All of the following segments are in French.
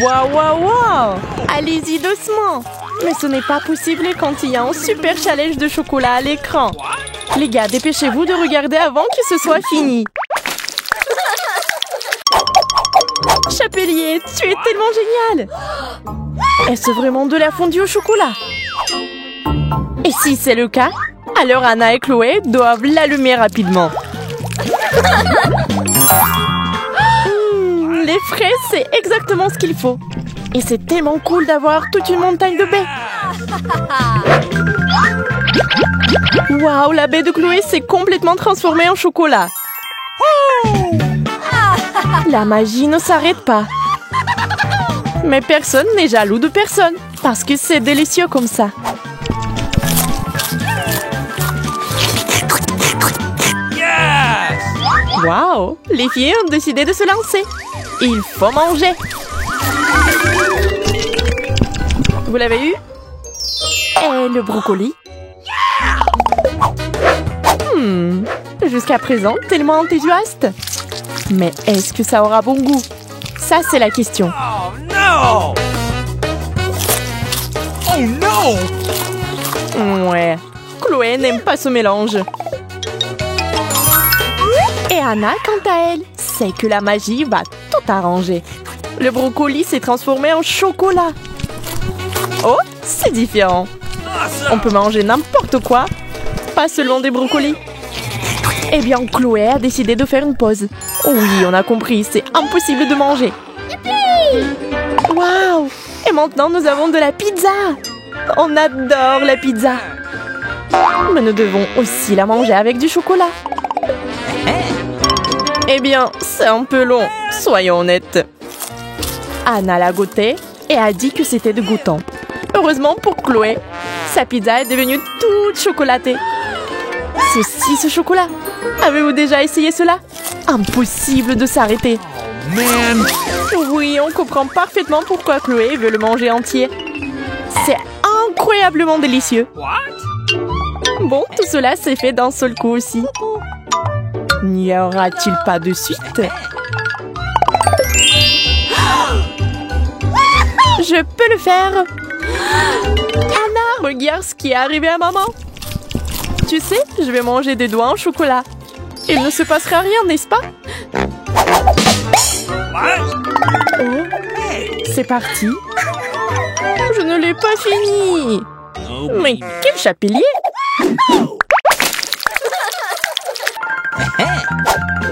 Waouh, waouh, waouh! Allez-y doucement! Mais ce n'est pas possible quand il y a un super challenge de chocolat à l'écran. Les gars, dépêchez-vous de regarder avant que ce soit fini. Chapelier, tu es tellement génial! Est-ce vraiment de la fondue au chocolat? Et si c'est le cas, alors Anna et Chloé doivent l'allumer rapidement. Les fraises, c'est exactement ce qu'il faut. Et c'est tellement cool d'avoir toute une montagne de baies. Waouh, la baie de Chloé s'est complètement transformée en chocolat. La magie ne s'arrête pas. Mais personne n'est jaloux de personne, parce que c'est délicieux comme ça. Waouh, les filles ont décidé de se lancer. Il faut manger. Vous l'avez eu? Et le brocoli? Jusqu'à présent, tellement enthousiaste. Mais est-ce que ça aura bon goût? Ça, c'est la question. Oh non! Oh non! Ouais, Chloé n'aime pas ce mélange. Et Anna, quant à elle, sait que la magie va tout arranger. Le brocoli s'est transformé en chocolat. Oh, c'est différent. On peut manger n'importe quoi, pas seulement des brocolis. Eh bien, Chloé a décidé de faire une pause. Oh oui, on a compris, c'est impossible de manger. Waouh! Et maintenant, nous avons de la pizza. On adore la pizza. Mais nous devons aussi la manger avec du chocolat. Eh bien, c'est un peu long, soyons honnêtes. Anna l'a goûté et a dit que c'était dégoûtant. Heureusement pour Chloé, sa pizza est devenue toute chocolatée. Ceci, ce chocolat. Avez-vous déjà essayé cela? Impossible de s'arrêter. Man! Oui, on comprend parfaitement pourquoi Chloé veut le manger entier. C'est incroyablement délicieux. What? Bon, tout cela s'est fait d'un seul coup aussi. N'y aura-t-il pas de suite? Je peux le faire. Anna, regarde ce qui est arrivé à maman. Tu sais, je vais manger des doigts en chocolat. Il ne se passera rien, n'est-ce pas? Oh, c'est parti. Je ne l'ai pas fini. Mais quel chapelier!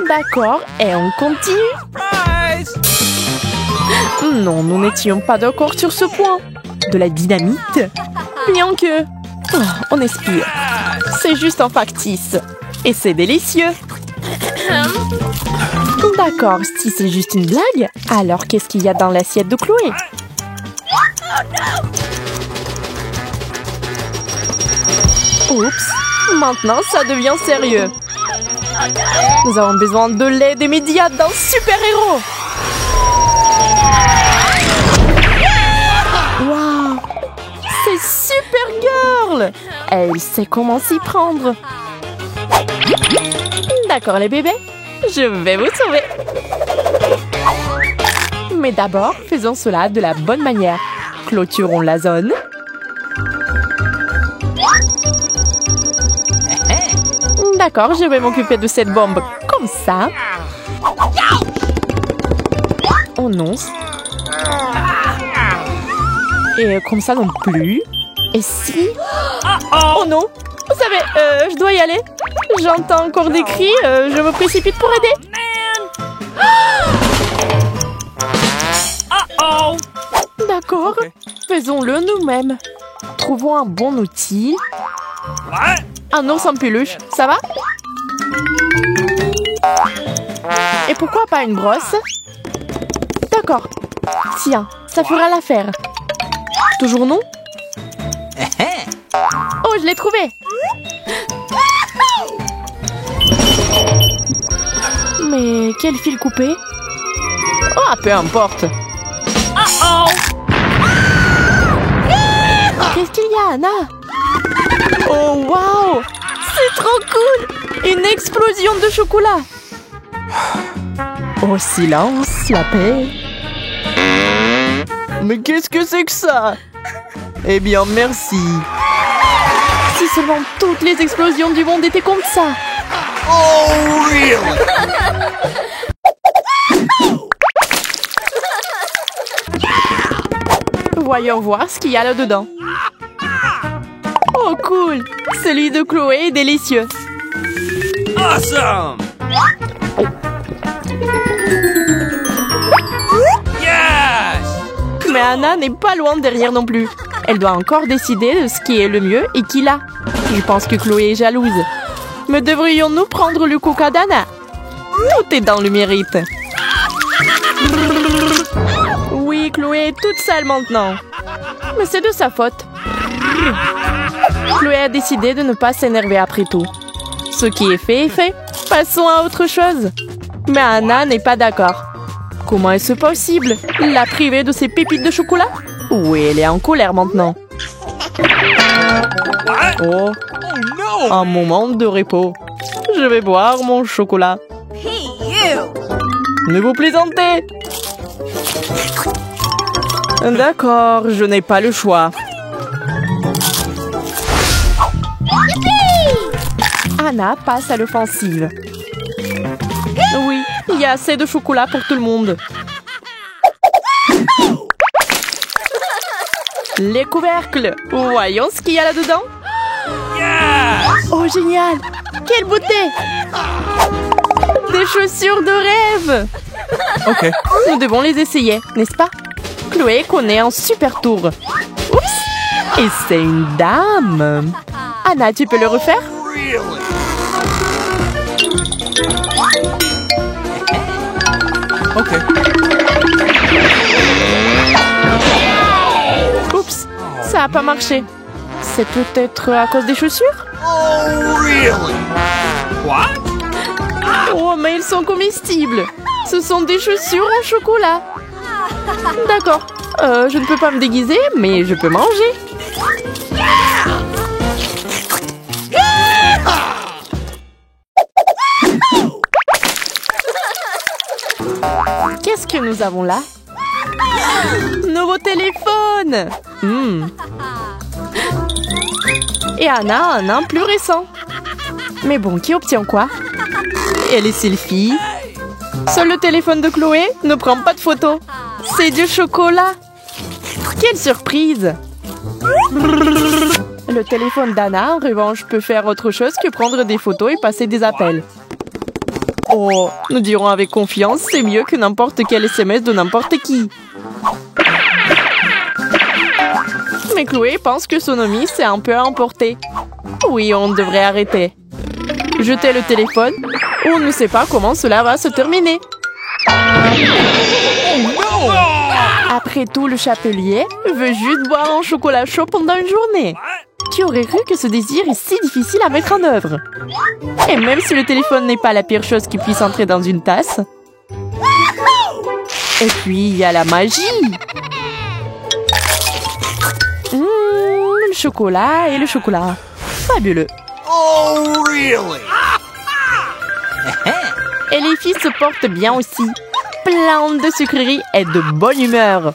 D'accord, et on continue. Surprise! Non, nous n'étions pas d'accord sur ce point. De la dynamite? Bien que... Oh, on expire. C'est juste un factice. Et c'est délicieux. D'accord, si c'est juste une blague, alors qu'est-ce qu'il y a dans l'assiette de Chloé? Oups, maintenant ça devient sérieux. Nous avons besoin de l'aide immédiate d'un super-héros. Waouh, c'est Supergirl. Elle sait comment s'y prendre. D'accord les bébés, je vais vous sauver. Mais d'abord, faisons cela de la bonne manière. Clôturons la zone. D'accord, je vais m'occuper de cette bombe comme ça. Oh non. Et comme ça non plus. Et si... Oh non. Vous savez, je dois y aller. J'entends encore des cris, je me précipite pour aider. D'accord, faisons-le nous-mêmes. Trouvons un bon outil. Un ours en peluche, ça va? Et pourquoi pas une brosse? D'accord. Tiens, ça fera l'affaire. Toujours non? Oh, je l'ai trouvé! Mais quel fil couper? Ah, peu importe. Qu'est-ce qu'il y a, Anna? Oh, waouh! C'est trop cool! Une explosion de chocolat! Oh, silence, la paix! Mais qu'est-ce que c'est que ça? Eh bien, merci. Si seulement toutes les explosions du monde étaient comme ça. Oh, really? Voyons voir ce qu'il y a là-dedans. Oh, cool! Celui de Chloé est délicieux. Awesome! Yes! Mais Anna n'est pas loin derrière non plus. Elle doit encore décider de ce qui est le mieux et qui l'a. Je pense que Chloé est jalouse. Mais devrions-nous prendre le coca d'Anna? Tout est dans le mérite. Oui, Chloé est toute sale maintenant. Mais c'est de sa faute. Chloé a décidé de ne pas s'énerver après tout. Ce qui est fait est fait. Passons à autre chose. Mais Anna n'est pas d'accord. Comment est-ce possible? La priver de ses pépites de chocolat? Oui, elle est en colère maintenant. Oh, Oh, no! un moment de repos. Je vais boire mon chocolat. Ne vous plaisantez! D'accord, je n'ai pas le choix. Anna passe à l'offensive. Oui, il y a assez de chocolat pour tout le monde. Les couvercles. Voyons ce qu'il y a là-dedans. Yes! Oh, génial! Quelle beauté! Des chaussures de rêve! Okay. Nous devons les essayer, n'est-ce pas? Chloé connaît un super tour. Oups! Et c'est une dame! Anna, tu peux le refaire? Really? Okay. Oups! Ça n'a pas marché. C'est peut-être à cause des chaussures? Oh, really? What? Oh, mais ils sont comestibles! Ce sont des chaussures en chocolat! D'accord. Je ne peux pas me déguiser, mais je peux manger. Qu'est-ce que nous avons là? Nouveau téléphone! Et Anna a un nain plus récent. Mais bon, qui obtient quoi? Et les selfies? Seul le téléphone de Chloé ne prend pas de photos. C'est du chocolat! Quelle surprise! Le téléphone d'Anna, en revanche, peut faire autre chose que prendre des photos et passer des appels. Oh, nous dirons avec confiance, c'est mieux que n'importe quel SMS de n'importe qui. Mais Chloé pense que son ami s'est un peu emporté. Oui, on devrait arrêter. Jeter le téléphone, on ne sait pas comment cela va se terminer. Oh, no! Après tout, le chapelier veut juste boire un chocolat chaud pendant une journée. Qui aurait cru que ce désir est si difficile à mettre en œuvre? Et même si le téléphone n'est pas la pire chose qui puisse entrer dans une tasse. Et puis, il y a la magie. Le chocolat et le chocolat. Fabuleux. Oh, really? Et les filles se portent bien aussi. Plein de sucreries et de bonne humeur.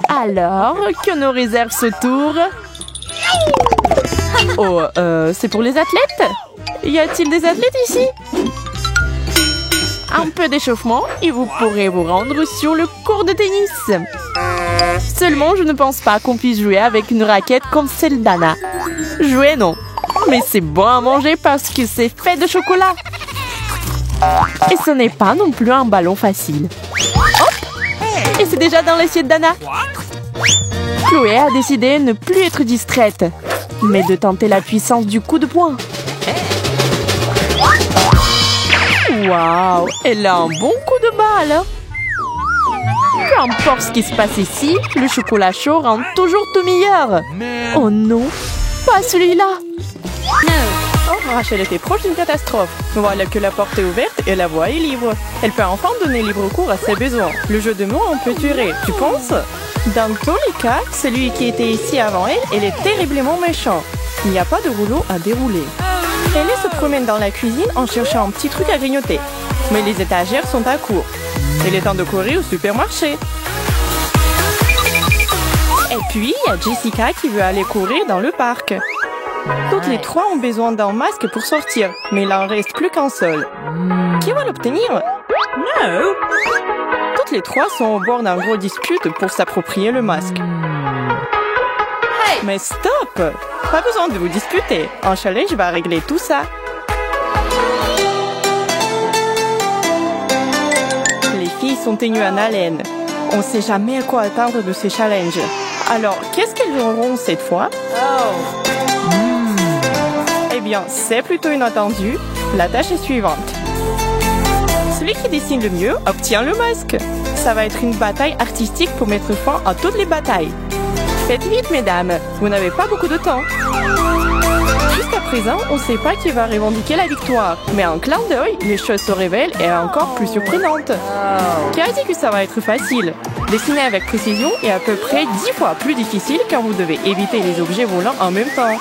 Alors, que nous réserve ce tour? Oh, c'est pour les athlètes? Y a-t-il des athlètes ici? Un peu d'échauffement et vous pourrez vous rendre sur le court de tennis. Seulement, je ne pense pas qu'on puisse jouer avec une raquette comme celle d'Anna. Jouer, non. Mais c'est bon à manger parce que c'est fait de chocolat. Et ce n'est pas non plus un ballon facile. Hop! Et c'est déjà dans l'assiette d'Anna. Chloé a décidé de ne plus être distraite, mais de tenter la puissance du coup de poing. Waouh! Elle a un bon coup de balle. Peu importe ce qui se passe ici, le chocolat chaud rend toujours tout meilleur. Man. Oh non, pas celui-là. Oh, Rachel était proche d'une catastrophe. Voilà que la porte est ouverte et la voie est libre. Elle peut enfin donner libre cours à ses besoins. Le jeu de mots en peut durer, tu penses? Dans tous les cas, celui qui était ici avant elle, il est terriblement méchant. il n'y a pas de rouleau à dérouler. Ellie se promène dans la cuisine en cherchant un petit truc à grignoter. Mais les étagères sont à court. Il est temps de courir au supermarché. Et puis, il y a Jessica qui veut aller courir dans le parc. Toutes les trois ont besoin d'un masque pour sortir, mais il en reste plus qu'un seul. Qui va l'obtenir? No. Toutes les trois sont au bord d'un gros dispute pour s'approprier le masque. Mais stop! Pas besoin de vous disputer. Un challenge va régler tout ça. Les filles sont tenues en haleine. On ne sait jamais à quoi attendre de ces challenges. Alors, qu'est-ce qu'elles auront cette fois? Eh bien, c'est plutôt inattendu. La tâche est suivante. Celui qui dessine le mieux obtient le masque. Ça va être une bataille artistique pour mettre fin à toutes les batailles. Faites vite, mesdames. Vous n'avez pas beaucoup de temps. Jusqu'à présent, on ne sait pas qui va revendiquer la victoire. Mais en clin d'œil, les choses se révèlent et encore plus surprenantes. Qui a dit que ça va être facile? Dessiner avec précision est à peu près 10 fois plus difficile quand vous devez éviter les objets volants en même temps.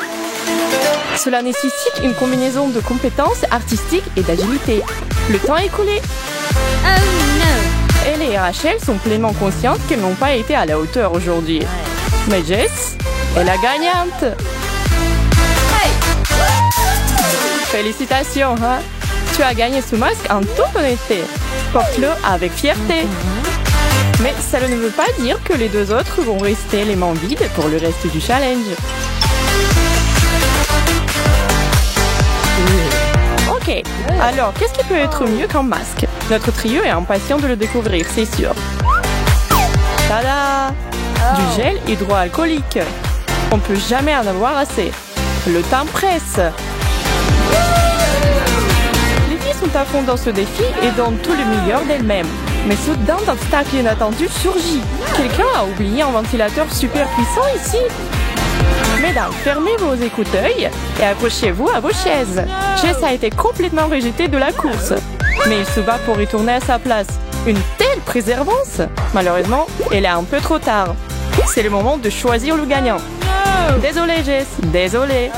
Cela nécessite une combinaison de compétences artistiques et d'agilité. Le temps est écoulé. Oh no. Ellie et Rachel sont pleinement conscientes qu'elles n'ont pas été à la hauteur aujourd'hui. Mais Jess est la gagnante. Félicitations, hein? Tu as gagné ce masque en toute honnêteté. Porte-le avec fierté. Mais ça ne veut pas dire que les deux autres vont rester les mains vides pour le reste du challenge. Ok, alors qu'est-ce qui peut être mieux qu'un masque? Notre trio est impatient de le découvrir, c'est sûr. Tada! Du gel hydroalcoolique. On peut jamais en avoir assez. Le temps presse. Les filles sont à fond dans ce défi et donnent tout le meilleur d'elles-mêmes. Mais soudain, un obstacle inattendu surgit. Quelqu'un a oublié un ventilateur super puissant ici. Mesdames, fermez vos écouteurs et accrochez-vous à vos chaises. Jess a été complètement rejetée de la course. Mais il se bat pour retourner à sa place. Une telle préservance! Malheureusement, elle est un peu trop tard. C'est le moment de choisir le gagnant. Désolée, Jess. Désolée.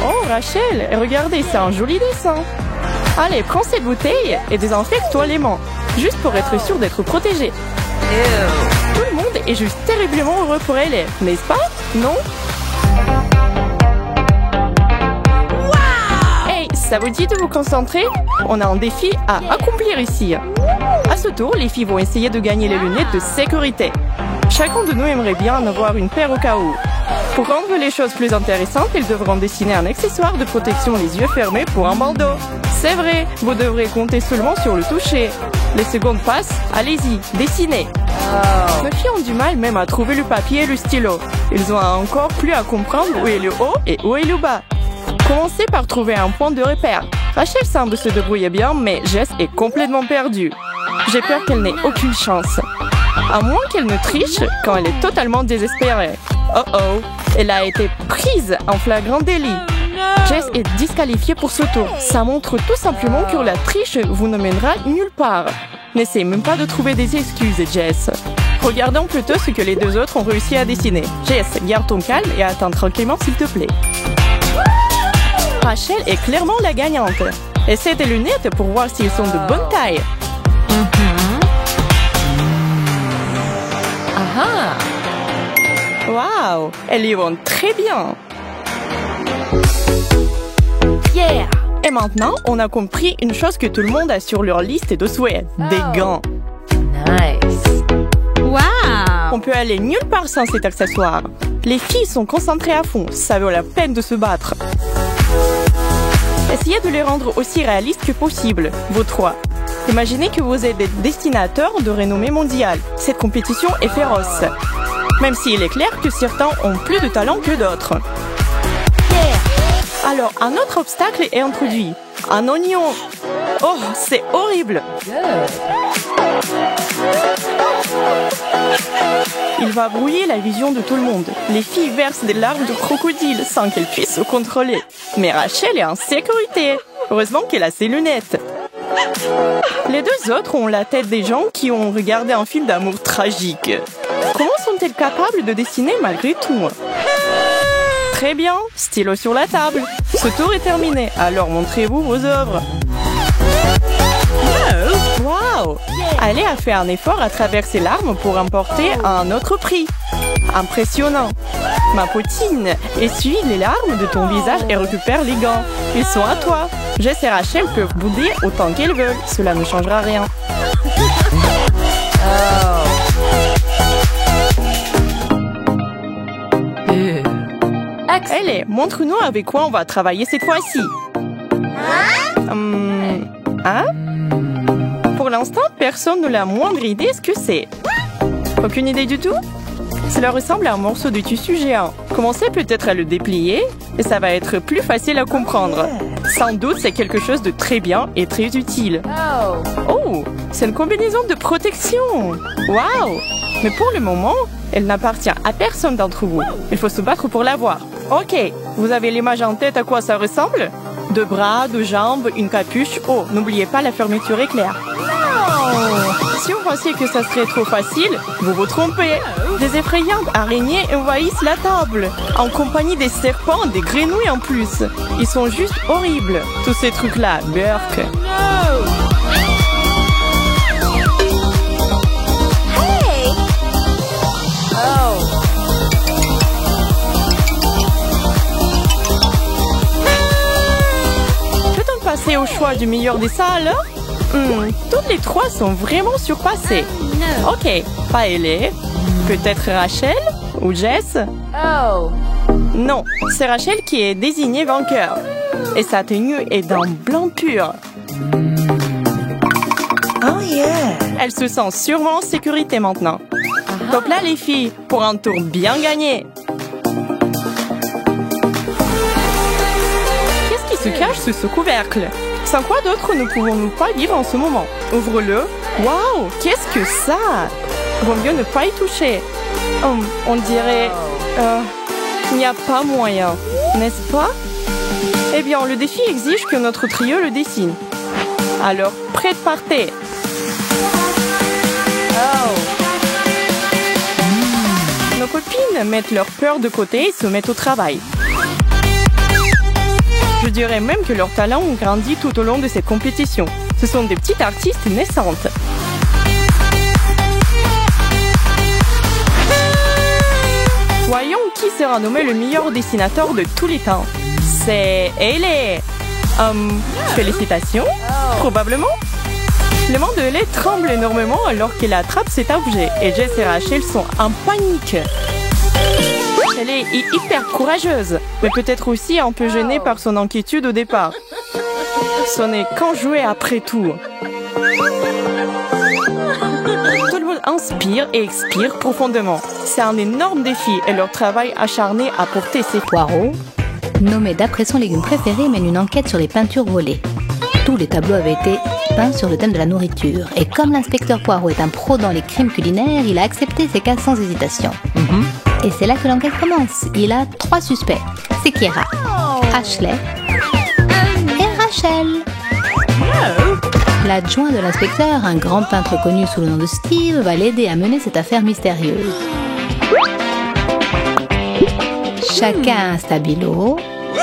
Oh, Rachel, regardez, c'est un joli dessin. Allez, prends cette bouteille et désinfecte-toi les mains. Juste pour être sûr d'être protégée. Tout le monde est juste terriblement heureux pour elle, n'est-ce pas? Non? Hey, ça vous dit de vous concentrer? On a un défi à accomplir ici. À ce tour, les filles vont essayer de gagner les lunettes de sécurité. Chacun de nous aimerait bien en avoir une paire au cas où. Pour rendre les choses plus intéressantes, ils devront dessiner un accessoire de protection les yeux fermés pour un bandeau. C'est vrai, vous devrez compter seulement sur le toucher. Les secondes passent, allez-y, dessinez. Nos filles ont du mal même à trouver le papier et le stylo. Ils ont encore plus à comprendre où est le haut et où est le bas. Commencez par trouver un point de repère. Rachel semble se débrouiller bien, mais Jess est complètement perdue. J'ai peur qu'elle n'ait aucune chance. À moins qu'elle ne triche quand elle est totalement désespérée. Oh oh, elle a été prise en flagrant délit. Jess est disqualifiée pour ce tour. Ça montre tout simplement que la triche vous ne mènera nulle part. N'essayez même pas de trouver des excuses, Jess. Regardons plutôt ce que les deux autres ont réussi à dessiner. Jess, garde ton calme et attends tranquillement s'il te plaît. Rachel est clairement la gagnante. Essaie tes lunettes pour voir s'ils sont de bonne taille. Ah! Waouh! Elles y vont très bien! Yeah! Et maintenant, on a compris une chose que tout le monde a sur leur liste de souhaits. Des gants. Nice. Wow! On peut aller nulle part sans cet accessoire. Les filles sont concentrées à fond. Ça vaut la peine de se battre. Essayez de les rendre aussi réalistes que possible, vous trois. Imaginez que vous êtes des dessinateurs de renommée mondiale. Cette compétition est féroce. Même s'il est clair que certains ont plus de talent que d'autres. Yeah. Alors, un autre obstacle est introduit. Un oignon. Oh, c'est horrible. Il va brouiller la vision de tout le monde. Les filles versent des larmes de crocodile sans qu'elles puissent se contrôler. Mais Rachel est en sécurité. Heureusement qu'elle a ses lunettes. Les deux autres ont la tête des gens qui ont regardé un film d'amour tragique. Comment sont-elles capables de dessiner malgré tout? Très bien, stylo sur la table. Ce tour est terminé, alors montrez-vous vos œuvres. Wow! Ali a fait un effort à traverser l'arme pour remporter un autre prix. Impressionnant. Ma poutine, essuie les larmes de ton visage et récupère les gants. Ils sont à toi. Jess et Rachel peuvent bouder autant qu'elles veulent. Cela ne changera rien. Allez, montre-nous avec quoi on va travailler cette fois-ci. Hein? Pour l'instant, personne n'a la moindre idée ce que c'est. Aucune idée du tout? Cela ressemble à un morceau de tissu géant. Commencez peut-être à le déplier et ça va être plus facile à comprendre. Sans doute, c'est quelque chose de très bien et très utile. Oh, c'est une combinaison de protection. Waouh! Mais pour le moment, elle n'appartient à personne d'entre vous. Il faut se battre pour l'avoir. Ok, vous avez l'image en tête à quoi ça ressemble? Deux bras, deux jambes, une capuche. Oh, n'oubliez pas la fermeture éclair. Si vous pensiez que ça serait trop facile, vous vous trompez. Des effrayantes araignées envahissent la table, en compagnie des serpents et des grenouilles en plus. Ils sont juste horribles, tous ces trucs-là, Burk. Peut-on passer au choix du meilleur des salles? Toutes les trois sont vraiment surpassées. Ok, pas elle. Peut-être Rachel ou Jess? Non, c'est Rachel qui est désignée vainqueur. Et sa tenue est d'un blanc pur. Oh yeah! Elle se sent sûrement en sécurité maintenant. Top là les filles, pour un tour bien gagné. Qu'est-ce qui se cache sous ce couvercle? Sans quoi d'autre ne pouvons-nous pas vivre en ce moment? Ouvre-le. Waouh, qu'est-ce que ça? Vaut mieux ne pas y toucher. On dirait... il n'y a pas moyen, n'est-ce pas? Eh bien, le défi exige que notre trio le dessine. Alors, prête, partez. Nos copines mettent leur peur de côté et se mettent au travail. Je dirais même que leur talent ont grandi tout au long de cette compétition. Ce sont des petites artistes naissantes. Voyons qui sera nommé le meilleur dessinateur de tous les temps. C'est Hailey. Félicitations. Probablement. Les mains de Hailey tremblent énormément alors qu'elle attrape cet objet et Jess et Rachel sont en panique. Elle est hyper courageuse, mais peut-être aussi un peu gênée par son inquiétude au départ. Ce n'est qu'un jouet après tout. Tout le monde inspire et expire profondément. C'est un énorme défi et leur travail acharné à porter ses Poirot, nommé d'après son légume préféré, mène une enquête sur les peintures volées. Tous les tableaux avaient été peints sur le thème de la nourriture. Et comme l'inspecteur Poirot est un pro dans les crimes culinaires, il a accepté ces cas sans hésitation. Et c'est là que l'enquête commence. Il a 3 suspects. C'est Kiera, Ashley et Rachel. L'adjoint de l'inspecteur, un grand peintre connu sous le nom de Steve, va l'aider à mener cette affaire mystérieuse. Chacun un stabilo.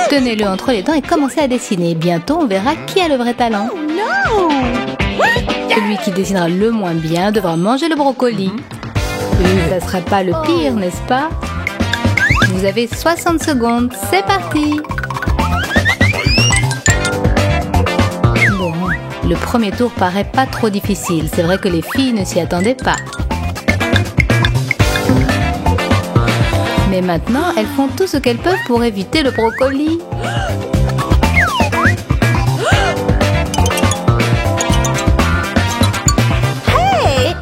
Tenez-le entre les dents et commencez à dessiner. Bientôt, on verra qui a le vrai talent. Celui qui dessinera le moins bien devra manger le brocoli. Ça sera pas le pire, n'est-ce pas? Vous avez 60 secondes, c'est parti! Bon, le premier tour paraît pas trop difficile. C'est vrai que les filles ne s'y attendaient pas. Mais maintenant, elles font tout ce qu'elles peuvent pour éviter le brocoli.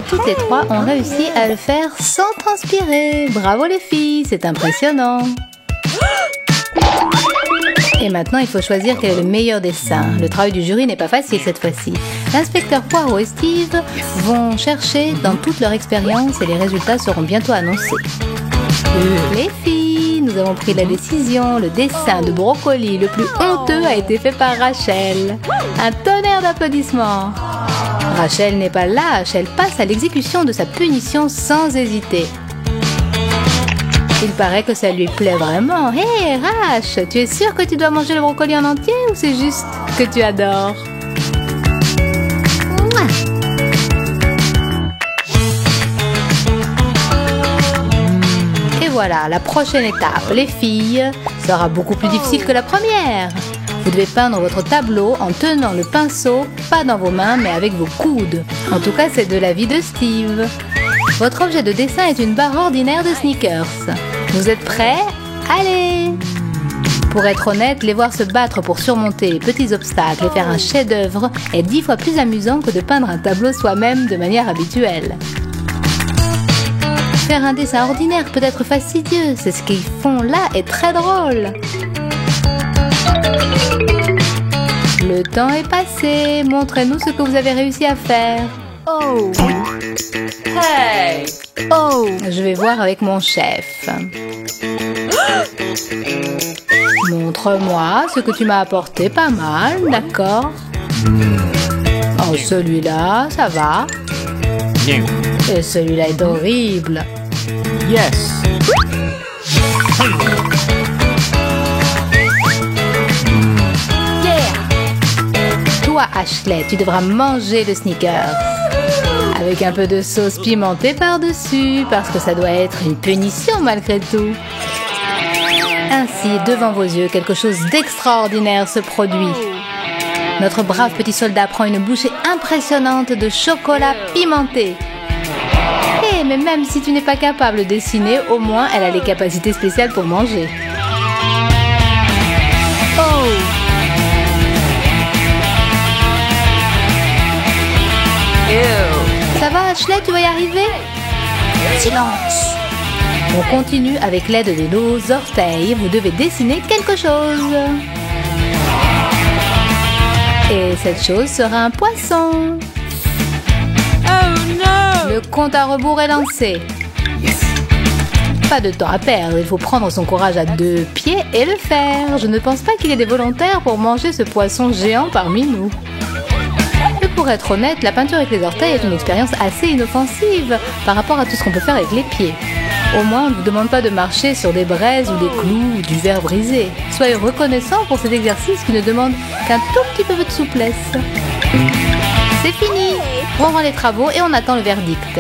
Toutes les 3 ont réussi à le faire sans transpirer. Bravo les filles, c'est impressionnant. Et maintenant, il faut choisir quel est le meilleur dessin. Le travail du jury n'est pas facile cette fois-ci. L'inspecteur Poirot et Steve vont chercher dans toute leur expérience et les résultats seront bientôt annoncés. Les filles, nous avons pris la décision. Le dessin de brocoli le plus honteux a été fait par Rachel. Un tonnerre d'applaudissements. Rachel n'est pas lâche, elle passe à l'exécution de sa punition sans hésiter. Il paraît que ça lui plaît vraiment. Hé, Rash, tu es sûr que tu dois manger le brocoli en entier ou c'est juste que tu adores? Et voilà, la prochaine étape, les filles, sera beaucoup plus difficile que la première. Vous devez peindre votre tableau en tenant le pinceau, pas dans vos mains, mais avec vos coudes. En tout cas, c'est de l'avis de Steve. Votre objet de dessin est une barre ordinaire de sneakers. Vous êtes prêts? Allez! Pour être honnête, les voir se battre pour surmonter les petits obstacles et faire un chef-d'œuvre est 10 fois plus amusant que de peindre un tableau soi-même de manière habituelle. Faire un dessin ordinaire peut être fastidieux, c'est ce qu'ils font là est très drôle. Le temps est passé, montrez-nous ce que vous avez réussi à faire. Oh. Hey. Oh, je vais voir avec mon chef. Montre-moi ce que tu m'as apporté, pas mal, d'accord? Oh, celui-là, ça va. Bien. Et celui-là est horrible. Yes. Toi, Ashley, tu devras manger le sneakers. Avec un peu de sauce pimentée par-dessus, parce que ça doit être une punition malgré tout. Ainsi, devant vos yeux, quelque chose d'extraordinaire se produit. Notre brave petit soldat prend une bouchée impressionnante de chocolat pimenté. Eh, mais même si tu n'es pas capable de dessiner, au moins elle a les capacités spéciales pour manger. Oh! Ça va, Ashley, tu vas y arriver? Silence! On continue avec l'aide de nos orteils. Vous devez dessiner quelque chose. Et cette chose sera un poisson. Oh no. Le compte à rebours est lancé. Pas de temps à perdre, il faut prendre son courage à 2 pieds et le faire. Je ne pense pas qu'il y ait des volontaires pour manger ce poisson géant parmi nous. Et pour être honnête, la peinture avec les orteils est une expérience assez inoffensive par rapport à tout ce qu'on peut faire avec les pieds. Au moins, on ne vous demande pas de marcher sur des braises ou des clous ou du verre brisé. Soyez reconnaissants pour cet exercice qui ne demande qu'un tout petit peu de souplesse. C'est fini. On rend les travaux et on attend le verdict.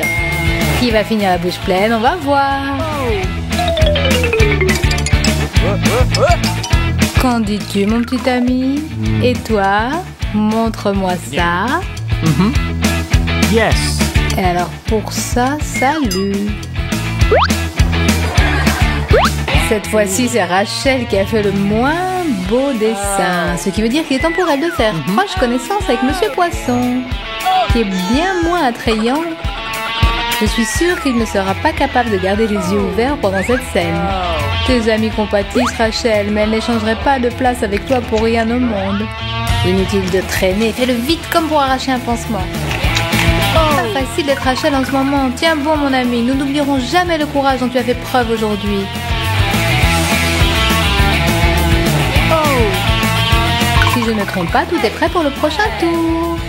Qui va finir la bouche pleine? On va voir. Qu'en dis-tu, mon petit ami? Et toi? Montre-moi ça. Yes. Et alors pour ça, salut. Cette fois-ci, c'est Rachel qui a fait le moins beau dessin. Ce qui veut dire qu'il est temps pour elle de faire proche connaissance avec Monsieur Poisson, qui est bien moins attrayant. Je suis sûre qu'il ne sera pas capable de garder les yeux ouverts pendant cette scène. Tes amis compatissent, Rachel, mais elle n'échangerait pas de place avec toi pour rien au monde. Inutile de traîner, fais-le vite comme pour arracher un pansement. Pas facile d'être Rachel en ce moment. Tiens bon, mon ami, nous n'oublierons jamais le courage dont tu as fait preuve aujourd'hui. Si je ne me trompe pas, tout est prêt pour le prochain tour.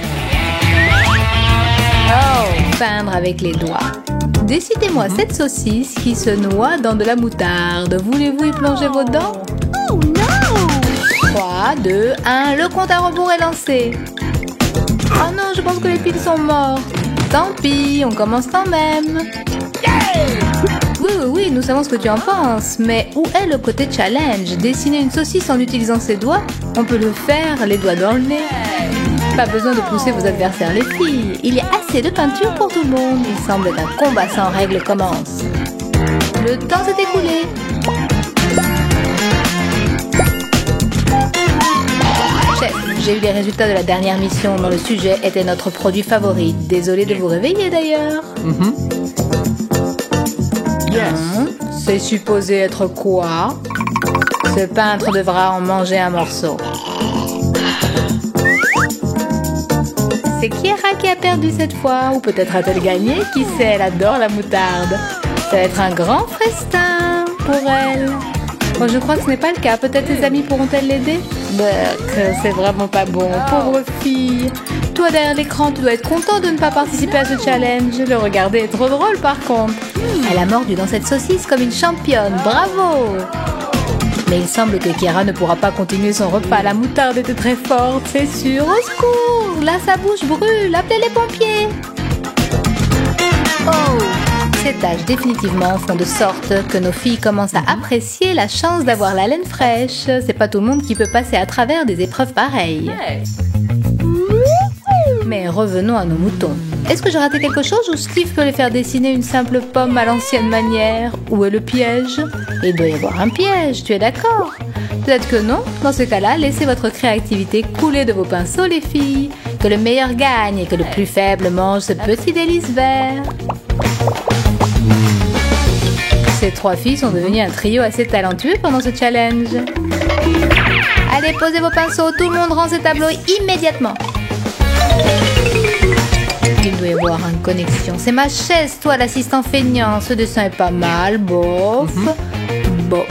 Peindre avec les doigts. Décidez-moi cette saucisse qui se noie dans de la moutarde. Voulez-vous y plonger vos dents? Oh no. 3, 2, 1, le compte à rebours est lancé. Oh non, je pense que les piles sont mortes. Tant pis, on commence quand même. Oui, nous savons ce que tu en penses, mais où est le côté challenge? Dessiner une saucisse en utilisant ses doigts, on peut le faire les doigts dans le nez. Pas besoin de pousser vos adversaires, les filles. Il y a assez de peinture pour tout le monde. Il semble qu'un combat sans règles commence. Le temps s'est écoulé. Chef, j'ai eu les résultats de la dernière mission dont le sujet était notre produit favori. Désolé de vous réveiller d'ailleurs. C'est supposé être quoi? Ce peintre devra en manger un morceau. C'est Kiera qui a perdu cette fois, ou peut-être a-t-elle gagné, qui sait, elle adore la moutarde. Ça va être un grand festin pour elle. Bon, je crois que ce n'est pas le cas. Peut-être tes amis pourront-elles l'aider? C'est vraiment pas bon. Pauvre fille. Toi, derrière l'écran, tu dois être content de ne pas participer à ce challenge. Le regarder est trop drôle, par contre. Elle a mordu dans cette saucisse comme une championne. Bravo! Mais il semble que Kira ne pourra pas continuer son repas. La moutarde était très forte, c'est sûr. Au secours! Là, sa bouche brûle. Appelez les pompiers! Oh! Ces tâches définitivement font de sorte que nos filles commencent à apprécier la chance d'avoir la laine fraîche. C'est pas tout le monde qui peut passer à travers des épreuves pareilles. Mais revenons à nos moutons. Est-ce que j'ai raté quelque chose ou Steve peut les faire dessiner une simple pomme à l'ancienne manière? Où est le piège? Il doit y avoir un piège, tu es d'accord? Peut-être que non. Dans ce cas-là, laissez votre créativité couler de vos pinceaux, les filles. Que le meilleur gagne et que le plus faible mange ce petit délice vert. Ces trois filles sont devenues un trio assez talentueux pendant ce challenge. Allez, posez vos pinceaux, tout le monde rend ses tableaux immédiatement. Il doit y avoir une connexion. C'est ma chaise, toi, l'assistant feignant. Ce dessin est pas mal, bof. Bof.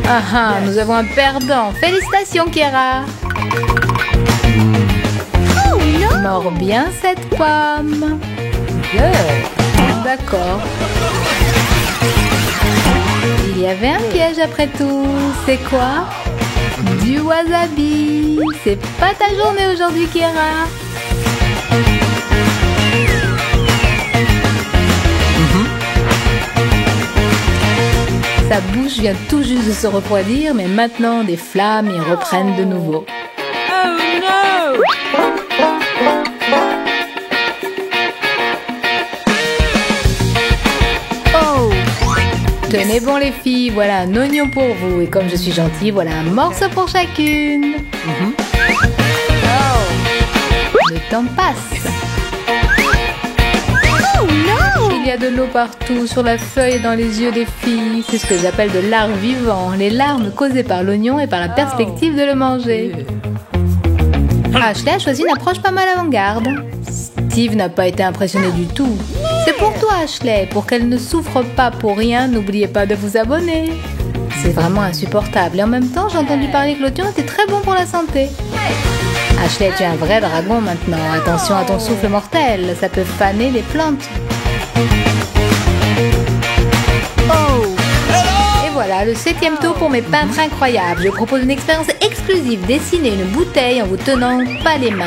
Ah ah, nous avons un perdant. Félicitations, Kira. Mords bien cette pomme. D'accord. Il y avait un piège après tout. C'est quoi? Du wasabi. C'est pas ta journée aujourd'hui, Kira. Sa bouche vient tout juste de se refroidir, mais maintenant des flammes y reprennent de nouveau. Oh no! Tenez bon les filles, voilà un oignon pour vous. Et comme je suis gentille, voilà un morceau pour chacune. Le temps passe. Il y a de l'eau partout, sur la feuille et dans les yeux des filles. C'est ce que j'appelle de l'art vivant. Les larmes causées par l'oignon et par la perspective de le manger. Ashley a choisi une approche pas mal avant-garde. Steve n'a pas été impressionné du tout. C'est pour toi, Ashley. Pour qu'elle ne souffre pas pour rien, n'oubliez pas de vous abonner. C'est vraiment insupportable. Et en même temps, j'ai entendu parler que l'oignon était très bon pour la santé. Ashley, tu es un vrai dragon maintenant. Attention à ton souffle mortel. Ça peut faner les plantes. Et voilà, le 7e tour pour mes peintres incroyables. Je propose une expérience exclusive. Dessiner une bouteille en vous tenant pas les mains.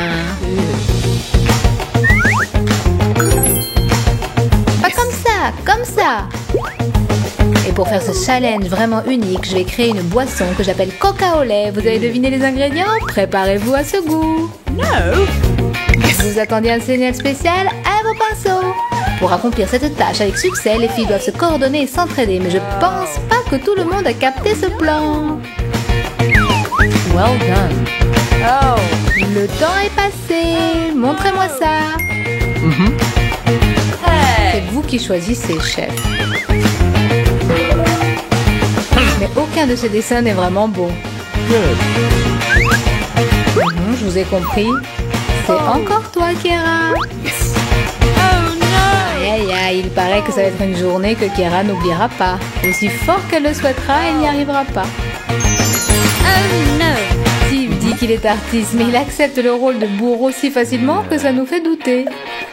Comme ça. Et pour faire ce challenge vraiment unique, je vais créer une boisson que j'appelle coca au lait. Vous avez deviné les ingrédients? Préparez-vous à ce goût. Vous attendiez un signal spécial? À vos pinceaux. Pour accomplir cette tâche avec succès, les filles doivent se coordonner et s'entraider. Mais je pense pas que tout le monde a capté ce plan. Well done. Oh, le temps est passé. Montrez-moi ça. C'est vous qui choisissez, chef. Mais aucun de ces dessins n'est vraiment beau. Je vous ai compris. C'est encore toi, Kira. Aïe, aïe, il paraît que ça va être une journée que Kira n'oubliera pas. Aussi fort qu'elle le souhaitera, elle n'y arrivera pas. Steve dit qu'il est artiste, mais il accepte le rôle de bourreau si facilement que ça nous fait douter.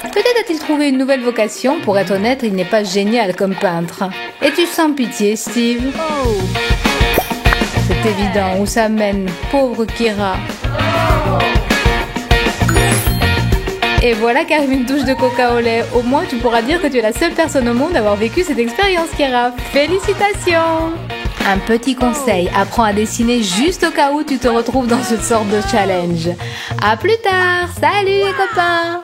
Peut-être a-t-il trouvé une nouvelle vocation. Pour être honnête, il n'est pas génial comme peintre. Es-tu sans pitié, Steve? C'est évident où ça mène, pauvre Kira. Et voilà qu'arrive une touche de coca au lait. Au moins, tu pourras dire que tu es la seule personne au monde à avoir vécu cette expérience, Kira. Félicitations! Un petit conseil, apprends à dessiner juste au cas où tu te retrouves dans cette sorte de challenge. À plus tard! Salut les copains!